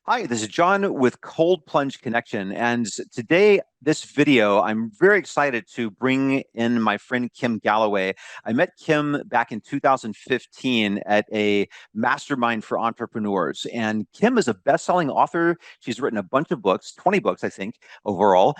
Hi, this is John with Cold Plunge Connection. And today, this video, I'm very excited to bring in my friend Kim Galloway. I met Kim back in 2015 at a mastermind for entrepreneurs. And Kim is a best-selling author. She's written a bunch of books, 20 books, I think, overall.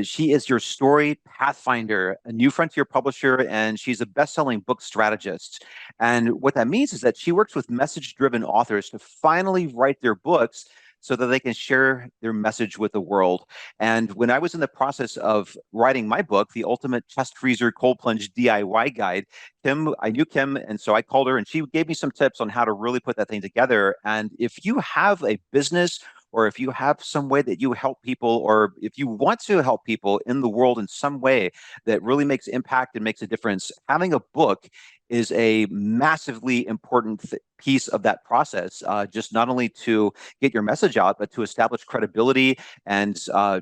She is your story pathfinder, a new frontier publisher, and she's a best-selling book strategist. And what that means is that she works with message-driven authors to finally write their books so that they can share their message with the world. And when I was in the process of writing my book, The Ultimate Chest Freezer Cold Plunge DIY Guide, I knew Kim, and so I called her and she gave me some tips on how to really put that thing together. And if you have a business or if you have some way that you help people, or if you want to help people in the world in some way that really makes impact and makes a difference, having a book is a massively important piece of that process, just not only to get your message out, but to establish credibility and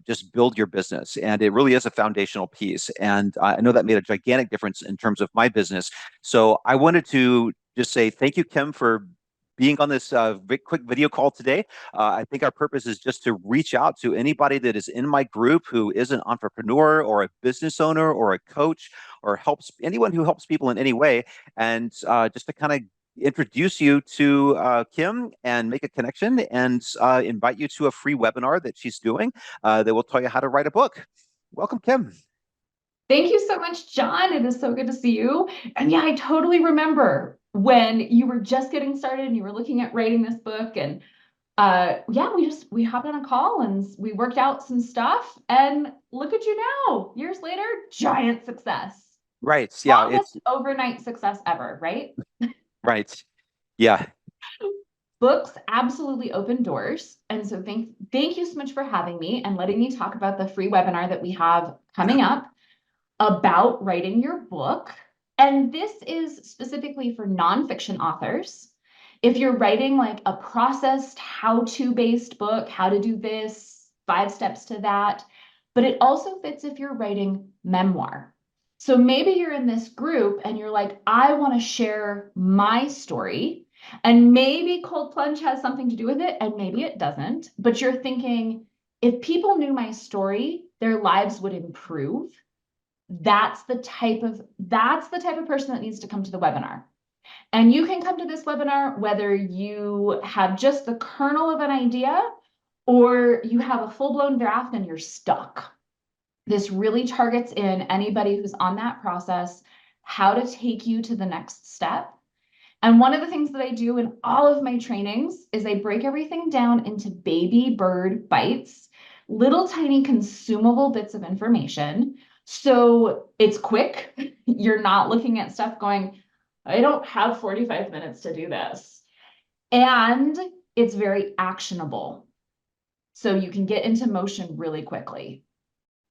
just build your business. And it really is a foundational piece. And I know that made a gigantic difference in terms of my business. So I wanted to just say thank you, Kim, for being on this quick video call today. I think our purpose is just to reach out to anybody that is in my group who is an entrepreneur or a business owner or a coach or helps anyone who helps people in any way, and just to kind of introduce you to Kim and make a connection and invite you to a free webinar that she's doing that will tell you how to write a book. Welcome, Kim. Thank you so much, John. It is so good to see you. And yeah, I totally remember when you were just getting started and you were looking at writing this book. And yeah, we hopped on a call and we worked out some stuff. And look at you now, years later, giant success. Right. Yeah, Longest overnight success ever, right? right. Yeah. Books absolutely open doors. And so thank you so much for having me and letting me talk about the free webinar that we have coming up about writing your book. And this is specifically for nonfiction authors. If you're writing like a processed how-to based book, how to do this, 5 steps to that, but it also fits if you're writing memoir. So maybe you're in this group and you're like, I want to share my story. And maybe Cold Plunge has something to do with it, and maybe it doesn't. But you're thinking, if people knew my story, their lives would improve. That's the type of person that needs to come to the webinar. And you can come to this webinar whether you have just the kernel of an idea or you have a full-blown draft and you're stuck. This really targets in anybody who's on that process, how to take you to the next step. And one of the things that I do in all of my trainings is I break everything down into baby bird bites, little tiny consumable bits of information. So it's quick. You're not looking at stuff going, I don't have 45 minutes to do this. And it's very actionable. So you can get into motion really quickly.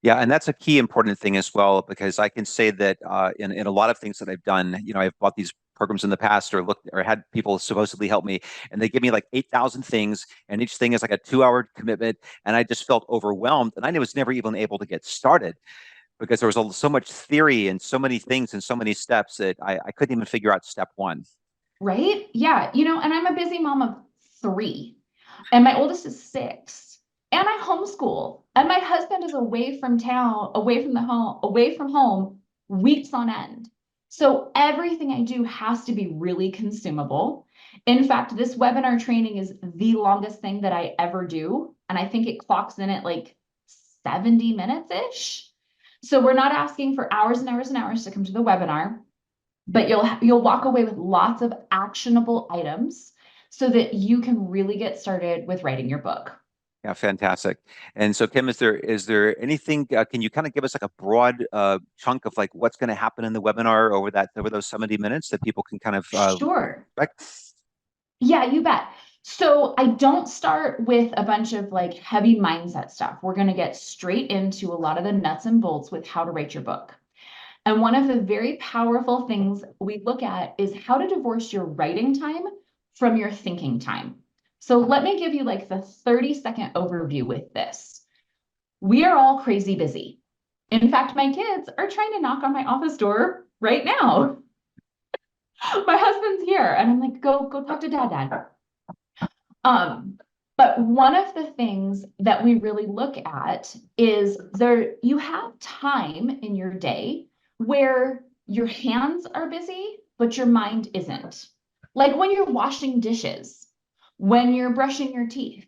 Yeah, and that's a key important thing as well, because I can say that in a lot of things that I've done, I've bought these programs in the past or looked or had people supposedly help me, and they give me like 8,000 things, and each thing is like a 2 hour commitment, and I just felt overwhelmed, and I was never even able to get started because there was so much theory and so many things and so many steps that I couldn't even figure out step one. Right? Yeah. And I'm a busy mom of 3, and my oldest is 6, and I homeschool, and my husband is away from town, away from home weeks on end. So everything I do has to be really consumable. In fact, this webinar training is the longest thing that I ever do. And I think it clocks in at like 70 minutes-ish. So we're not asking for hours and hours and hours to come to the webinar, but you'll walk away with lots of actionable items so that you can really get started with writing your book. Yeah, fantastic. And so, Kim, is there anything? Can you kind of give us like a broad chunk of like what's going to happen in the webinar over those 70 minutes that people can kind of Sure. expect? Yeah, you bet. So I don't start with a bunch of like heavy mindset stuff. We're going to get straight into a lot of the nuts and bolts with how to write your book. And one of the very powerful things we look at is how to divorce your writing time from your thinking time. So let me give you like the 30-second overview with this. We are all crazy busy. In fact, my kids are trying to knock on my office door right now. My husband's here, and I'm like, go talk to dad. But one of the things that we really look at is you have time in your day where your hands are busy, but your mind isn't. Like when you're washing dishes, when you're brushing your teeth.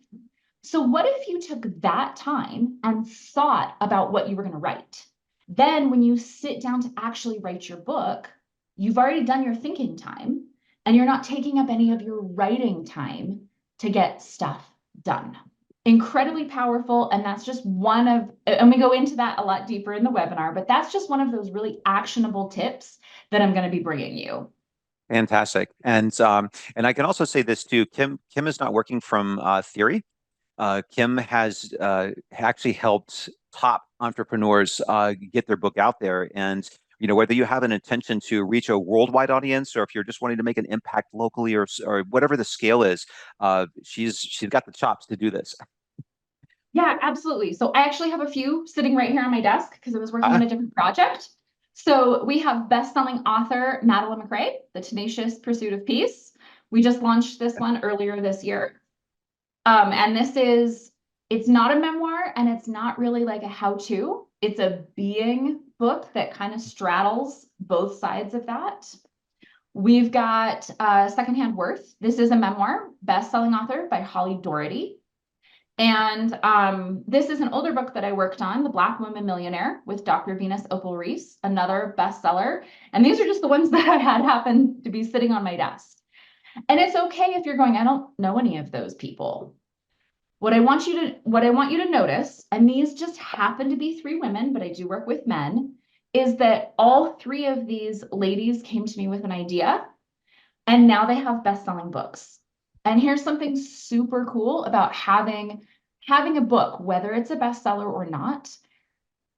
So what if you took that time and thought about what you were going to write? Then when you sit down to actually write your book, you've already done your thinking time and you're not taking up any of your writing time to get stuff done. Incredibly powerful. And that's just one of, and we go into that a lot deeper in the webinar, but that's just one of those really actionable tips that I'm going to be bringing you. Fantastic. And I can also say this too. Kim is not working from theory. Kim has actually helped top entrepreneurs get their book out there. And whether you have an intention to reach a worldwide audience, or if you're just wanting to make an impact locally, or whatever the scale is, she's got the chops to do this. Yeah, absolutely. So I actually have a few sitting right here on my desk because I was working on Ah, a different project. So we have best-selling author Madeline McRae, The Tenacious Pursuit of Peace. We just launched this one earlier this year. And it's not a memoir and it's not really like a how-to. It's a being book that kind of straddles both sides of that. We've got Secondhand Worth. This is a memoir, best-selling author by Holly Doherty. And this is an older book that I worked on, The Black Woman Millionaire with Dr. Venus Opal Reese, another bestseller. And these are just the ones that I had happen to be sitting on my desk. And it's okay if you're going, I don't know any of those people. What I want you to notice, and these just happen to be three women, but I do work with men, is that all three of these ladies came to me with an idea, and now they have best-selling books. And here's something super cool about having a book, whether it's a bestseller or not.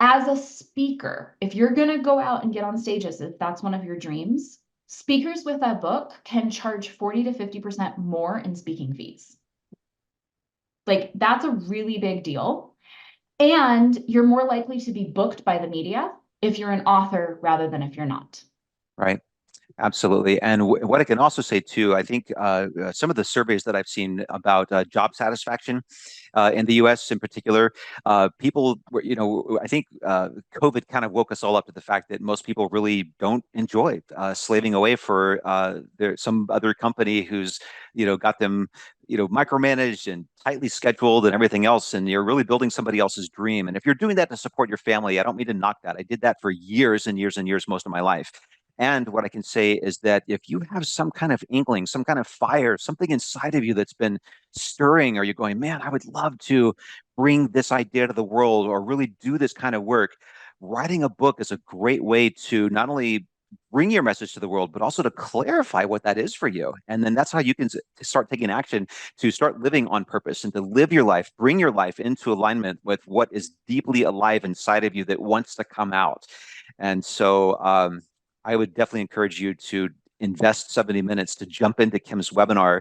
As a speaker, if you're going to go out and get on stages, if that's one of your dreams, speakers with a book can charge 40 to 50% more in speaking fees. Like that's a really big deal. And you're more likely to be booked by the media if you're an author rather than if you're not. right. Absolutely. And what I can also say too, I think some of the surveys that I've seen about job satisfaction in the U.S. in particular, people were, I think COVID kind of woke us all up to the fact that most people really don't enjoy slaving away for some other company who's, got them, micromanaged and tightly scheduled and everything else. And you're really building somebody else's dream. And if you're doing that to support your family, I don't mean to knock that. I did that for years and years and years, most of my life. And what I can say is that if you have some kind of inkling, some kind of fire, something inside of you that's been stirring, or you're going, man, I would love to bring this idea to the world or really do this kind of work, writing a book is a great way to not only bring your message to the world, but also to clarify what that is for you. And then that's how you can start taking action to start living on purpose and to live your life, bring your life into alignment with what is deeply alive inside of you that wants to come out. And so, I would definitely encourage you to invest 70 minutes to jump into Kim's webinar.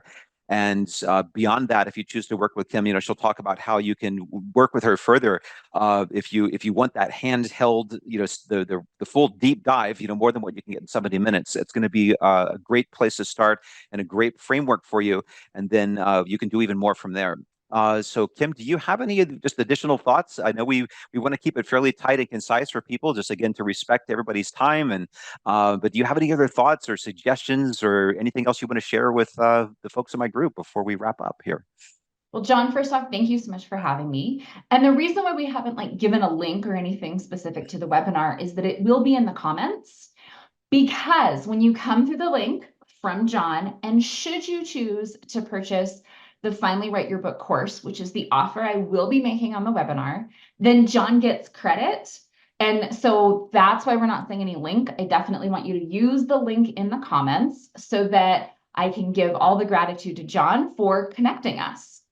And beyond that, if you choose to work with Kim, she'll talk about how you can work with her further. If you want that handheld, the full deep dive, more than what you can get in 70 minutes, it's going to be a great place to start and a great framework for you. And then you can do even more from there. So Kim, do you have any just additional thoughts? I know we want to keep it fairly tight and concise for people, just again to respect everybody's time. And but do you have any other thoughts or suggestions or anything else you want to share with the folks in my group before we wrap up here? Well, John, first off, thank you so much for having me. And the reason why we haven't like given a link or anything specific to the webinar is that it will be in the comments, because when you come through the link from John, and should you choose to purchase the Finally Write Your Book course, which is the offer I will be making on the webinar, then John gets credit. And so that's why we're not saying any link. I definitely want you to use the link in the comments so that I can give all the gratitude to John for connecting us.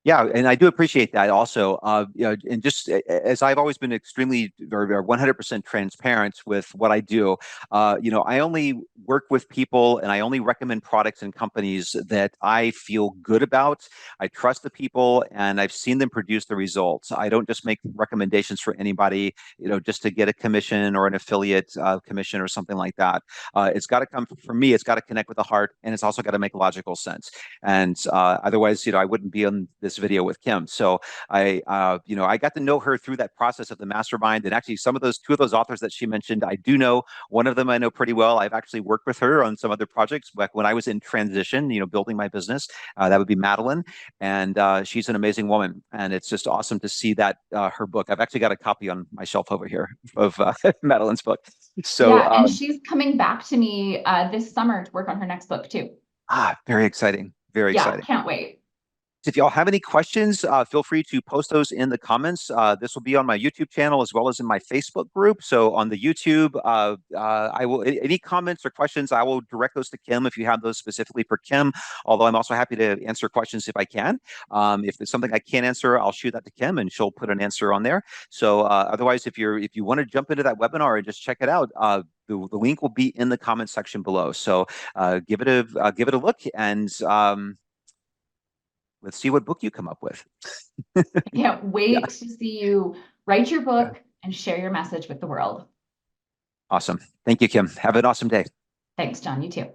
Yeah, and I do appreciate that also. And just as I've always been extremely or 100% transparent with what I do, I only work with people and I only recommend products and companies that I feel good about. I trust the people and I've seen them produce the results. I don't just make recommendations for anybody, just to get a commission or an affiliate commission or something like that. It's got to come from me. It's got to connect with the heart, and it's also got to make logical sense. And otherwise, I wouldn't be on this video with Kim. So I got to know her through that process of the mastermind. And actually, two of those authors that she mentioned, I do know. One of them I know pretty well. I've actually worked with her on some other projects back when I was in transition, building my business. That would be Madeline, and she's an amazing woman. And it's just awesome to see that her book. I've actually got a copy on my shelf over here of Madeline's book. So Yeah, and she's coming back to me this summer to work on her next book too. very exciting, very Yeah, exciting. can't wait. If y'all have any questions, feel free to post those in the comments. This will be on my YouTube channel as well as in my Facebook group. So on the YouTube, I will any comments or questions, I will direct those to Kim if you have those specifically for Kim. Although I'm also happy to answer questions if I can. If there's something I can't answer, I'll shoot that to Kim and she'll put an answer on there. So otherwise, if you want to jump into that webinar and just check it out, the link will be in the comment section below. So give it a look and. Let's see what book you come up with. I can't Yeah. wait to see you write your book and share your message with the world. Awesome. Thank you, Kim. Have an awesome day. Thanks, John. You too.